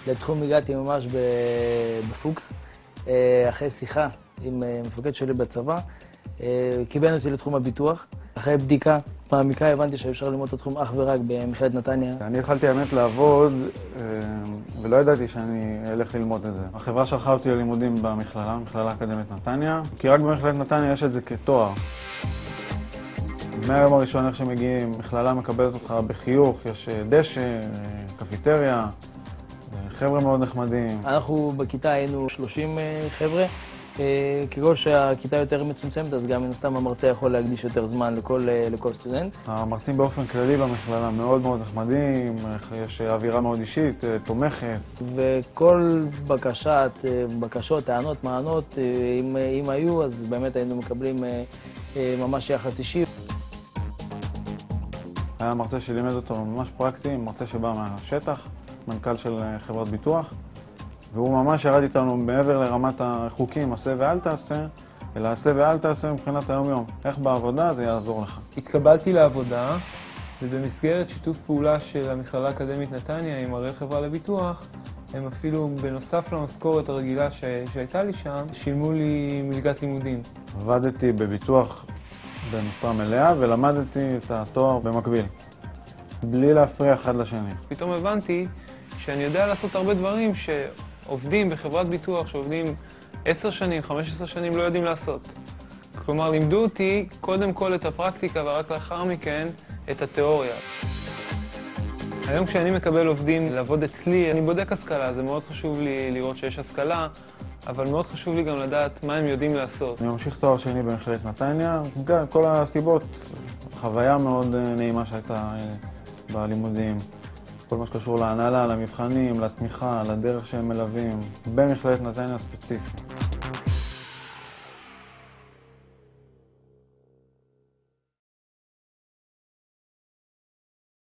לתחום הגעתי ממש בפוקס, אחרי שיחה עם מפקד שלי בצבא, קיבל אותי לתחום הביטוח. אחרי בדיקה מעמיקה הבנתי שאפשר ללמוד את התחום אך ורק במכללת נתניה. אני התחלתי האמת לעבוד ולא ידעתי שאני אלך ללמוד את זה. החברה שלחה אותי ללימודים במכללה, מכללה אקדמית נתניה, כי רק במכללת נתניה יש את זה כתואר. מהיום הראשון איך שמגיעים, מכללה מקבלת אותך בחיוך, יש דשא, קפיטריה, חבר'ה מאוד נחמדים. אנחנו בכיתה היינו 30 חבר'ה. ככל שהכיתה יותר מצומצמת, אז גם מן הסתם המרצה יכול להקדיש יותר זמן לכל סטודנט. המרצים באופן כללי במכללה מאוד מאוד נחמדים, יש אווירה מאוד אישית, תומכת. וכל בקשות, טענות, מענות, אם היו, אז באמת היינו מקבלים ממש יחס אישי. היה מרצה שלימד אותו ממש פרקטי, מרצה שבא מהשטח, מנכ"ל של חברת ביטוח. והוא ממש ירד איתנו מעבר לרמת החוקים, עשה ואל תעשה, אלא עשה ואל תעשה מבחינת היום-יום. איך בעבודה זה יעזור לך. התקבלתי לעבודה, ובמסגרת שיתוף פעולה של המכללה האקדמית נתניה עם הראל חברה לביטוח, הם אפילו בנוסף למשכורת הרגילה שהייתה לי שם, שילמו לי מלגת לימודים. עבדתי בביטוח במשרה מלאה ולמדתי את התואר במקביל, בלי להפריע אחד לשני. פתאום הבנתי שאני יודע לעשות הרבה דברים שעובדים בחברת ביטוח, שעובדים 10 שנים, 15 שנים לא יודעים לעשות. כלומר, לימדו אותי קודם כל את הפרקטיקה ורק לאחר מכן את התיאוריה. היום כשאני מקבל עובדים לעבוד אצלי, אני בודק השכלה, זה מאוד חשוב לי לראות שיש השכלה, אבל מאוד חשוב לי גם לדעת מה הם יודעים לעשות. אני ממשיך תואר שני במכללת נתניה, כל הסיבות, חוויה מאוד נעימה שהייתה בלימודים. כל מה שקשור להנהלה, למבחנים, לתמיכה, לדרך שהם מלווים, במכללת נתניה ספציפית.